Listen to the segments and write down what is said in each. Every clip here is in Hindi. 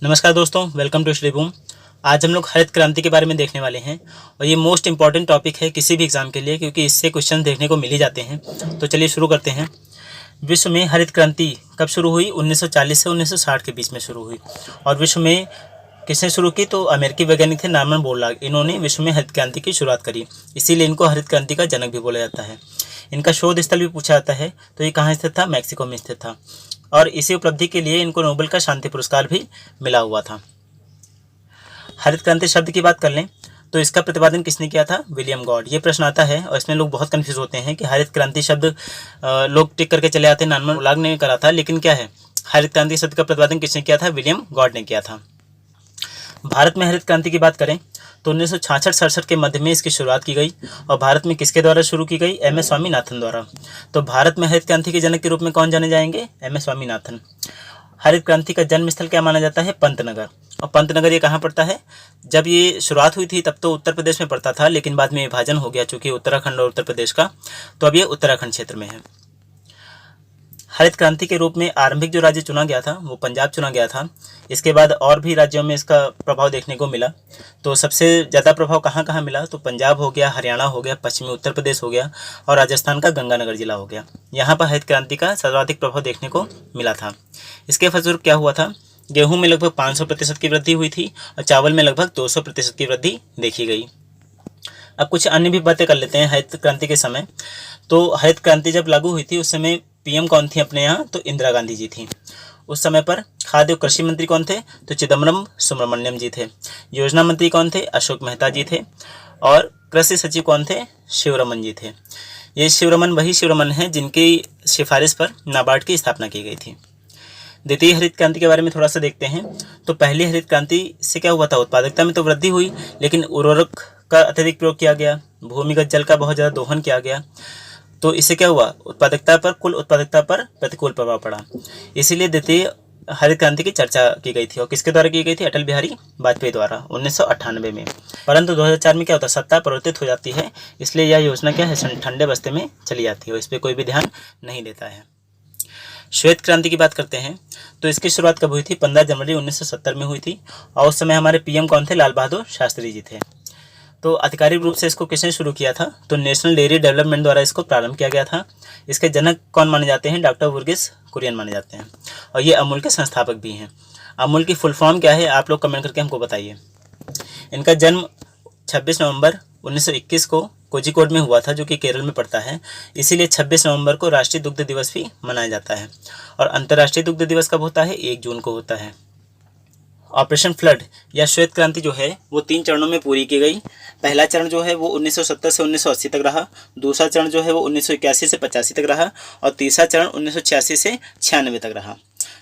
नमस्कार दोस्तों, वेलकम टू श्रीभूम। आज हम लोग हरित क्रांति के बारे में देखने वाले हैं और ये मोस्ट इंपॉर्टेंट टॉपिक है किसी भी एग्जाम के लिए, क्योंकि इससे क्वेश्चन देखने को मिल ही जाते हैं। तो चलिए शुरू करते हैं। विश्व में हरित क्रांति कब शुरू हुई? 1940 से 1960 के बीच में शुरू हुई। और विश्व में किसने शुरू की? तो अमेरिकी वैज्ञानिक थे नॉर्मन बोरलॉग। इन्होंने विश्व में हरित क्रांति की शुरुआत करी, इसीलिए इनको हरित क्रांति का जनक भी बोला जाता है। इनका शोध स्थल भी पूछा जाता है, तो ये कहाँ स्थित था? मैक्सिको में स्थित था। और इसी उपलब्धि के लिए इनको नोबेल का शांति पुरस्कार भी मिला हुआ था। हरित क्रांति शब्द की बात कर लें तो इसका प्रतिपादन किसने किया था? William God. ये प्रश्न आता है और इसमें लोग बहुत कंफ्यूज होते हैं कि हरित क्रांति शब्द लोग टिक करके चले आते हैं नॉर्मन बोरलॉग ने करा था, लेकिन क्या है, हरित क्रांति शब्द का प्रतिपादन किसने किया था? विलियम गॉड ने किया था। भारत में हरित क्रांति की बात करें तो 1966-67 के मध्य में इसकी शुरुआत की गई। और भारत में किसके द्वारा शुरू की गई? एम एस स्वामीनाथन द्वारा। तो भारत में हरित क्रांति के जनक के रूप में कौन जाने जाएंगे? M S Swaminathan. हरित क्रांति का जन्म स्थल क्या माना जाता है? पंतनगर। और पंतनगर ये कहाँ पड़ता है? जब ये शुरुआत हुई थी तब तो उत्तर प्रदेश में पड़ता था, लेकिन बाद में विभाजन हो गया चूंकि उत्तराखंड और उत्तर प्रदेश का, तो अब ये उत्तराखंड क्षेत्र में है। हरित क्रांति के रूप में आरंभिक जो राज्य चुना गया था वो पंजाब चुना गया था। इसके बाद और भी राज्यों में इसका प्रभाव देखने को मिला। तो सबसे ज़्यादा प्रभाव कहाँ कहाँ मिला? तो पंजाब हो गया, हरियाणा हो गया, पश्चिमी उत्तर प्रदेश हो गया और राजस्थान का गंगानगर जिला हो गया। यहाँ पर हरित क्रांति का सर्वाधिक प्रभाव देखने को मिला था। इसके फलस्वरूप क्या हुआ था? गेहूँ में लगभग 500% की वृद्धि हुई थी और चावल में लगभग 200% की वृद्धि देखी गई। अब कुछ अन्य भी बातें कर लेते हैं हरित क्रांति के समय। तो हरित क्रांति जब लागू हुई थी उस समय पीएम कौन थी अपने यहाँ? तो इंदिरा गांधी जी थी। उस समय पर खाद्य और कृषि मंत्री कौन थे? तो चिदम्बरम सुब्रमण्यम जी थे। योजना मंत्री कौन थे? अशोक मेहता जी थे। और कृषि सचिव कौन थे? शिवरमन जी थे। ये शिवरमन वही शिवरमन हैं जिनकी सिफारिश पर नाबार्ड की स्थापना की गई थी। द्वितीय हरित क्रांति के बारे में थोड़ा सा देखते हैं। तो पहली हरित क्रांति से क्या हुआ था? उत्पादकता में तो वृद्धि हुई, लेकिन उर्वरक का अत्यधिक प्रयोग किया गया, भूमिगत जल का बहुत ज़्यादा दोहन किया गया। तो इससे क्या हुआ? उत्पादकता पर, कुल उत्पादकता पर प्रतिकूल प्रभाव पड़ा। इसीलिए द्वितीय हरित क्रांति की चर्चा की गई थी। और किसके द्वारा की गई थी? अटल बिहारी वाजपेयी द्वारा 1998 में। परंतु 2004 में क्या होता है? सत्ता परिवर्तित हो जाती है, इसलिए यह योजना क्या है? ठंडे बस्ते में चली जाती है और इस पर कोई भी ध्यान नहीं देता है। श्वेत क्रांति की बात करते हैं तो इसकी शुरुआत कब हुई थी? 15 जनवरी 1970 में हुई थी। और उस समय हमारे पीएम कौन थे? लाल बहादुर शास्त्री जी थे। तो आधिकारिक रूप से इसको किसने शुरू किया था? तो नेशनल डेयरी डेवलपमेंट द्वारा इसको प्रारंभ किया गया था। इसके जनक कौन माने जाते हैं? डॉक्टर वर्गीस कुरियन माने जाते हैं और ये अमूल के संस्थापक भी हैं। अमूल की फुल फॉर्म क्या है? आप लोग कमेंट करके हमको बताइए। इनका जन्म 26 नवंबर 1921 को कोझिकोड में हुआ था, जो कि केरल में पड़ता है। इसीलिए 26 नवंबर को राष्ट्रीय दुग्ध दिवस भी मनाया जाता है। और अंतर्राष्ट्रीय दुग्ध दिवस कब होता है? 1 जून को होता है। ऑपरेशन फ्लड या श्वेत क्रांति जो है वो 3 चरणों में पूरी की गई। पहला चरण जो है वो 1970 से 1980 तक रहा। दूसरा चरण जो है वो 1981 से 85 तक रहा और तीसरा चरण 1986 से 96 तक रहा।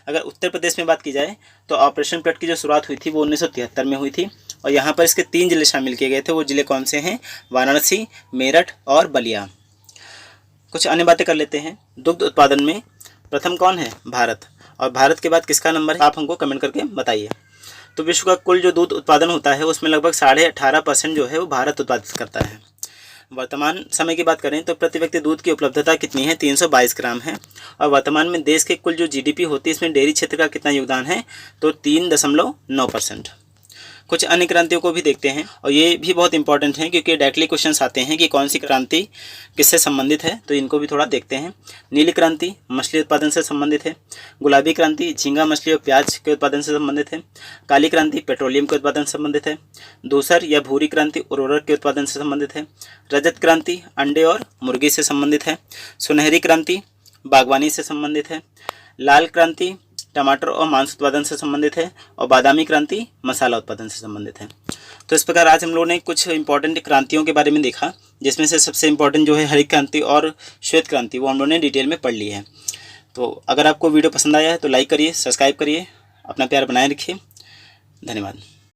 अगर उत्तर प्रदेश में बात की जाए तो ऑपरेशन फ्लड की जो शुरुआत हुई थी वो 1973 में हुई थी। और यहाँ पर इसके 3 जिले शामिल किए गए थे। वो जिले कौन से हैं? वाराणसी, मेरठ और बलिया। कुछ अन्य बातें कर लेते हैं। दुग्ध उत्पादन में प्रथम कौन है? भारत। और भारत के बाद किसका नंबर है? आप हमको कमेंट करके बताइए। तो विश्व का कुल जो दूध उत्पादन होता है उसमें लगभग 18.5% जो है वो भारत उत्पादित करता है। वर्तमान समय की बात करें तो प्रति व्यक्ति दूध की उपलब्धता कितनी है? 322 ग्राम है। और वर्तमान में देश के कुल जो जीडीपी होती है इसमें डेयरी क्षेत्र का कितना योगदान है? तो 3.9%। कुछ अन्य क्रांतियों को भी देखते हैं और ये भी बहुत इंपॉर्टेंट हैं क्योंकि डायरेक्टली क्वेश्चंस आते हैं कि कौन सी क्रांति किससे संबंधित है, तो इनको भी थोड़ा देखते हैं। नीली क्रांति मछली उत्पादन से संबंधित है। गुलाबी क्रांति झींगा मछली और प्याज के उत्पादन से संबंधित है। काली क्रांति पेट्रोलियम के उत्पादन से संबंधित है। धूसर या भूरी क्रांति उर्वरक के उत्पादन से संबंधित है। रजत क्रांति अंडे और मुर्गी से संबंधित है। सुनहरी क्रांति बागवानी से संबंधित है। लाल क्रांति टमाटर और मांस उत्पादन से संबंधित है। और बादामी क्रांति मसाला उत्पादन से संबंधित है। तो इस प्रकार आज हम लोगों ने कुछ इंपॉर्टेंट क्रांतियों के बारे में देखा, जिसमें से सबसे इंपॉर्टेंट जो है हरित क्रांति और श्वेत क्रांति वो हम लोगों ने डिटेल में पढ़ ली है। तो अगर आपको वीडियो पसंद आया है तो लाइक करिए, सब्सक्राइब करिए, अपना प्यार बनाए रखिए। धन्यवाद।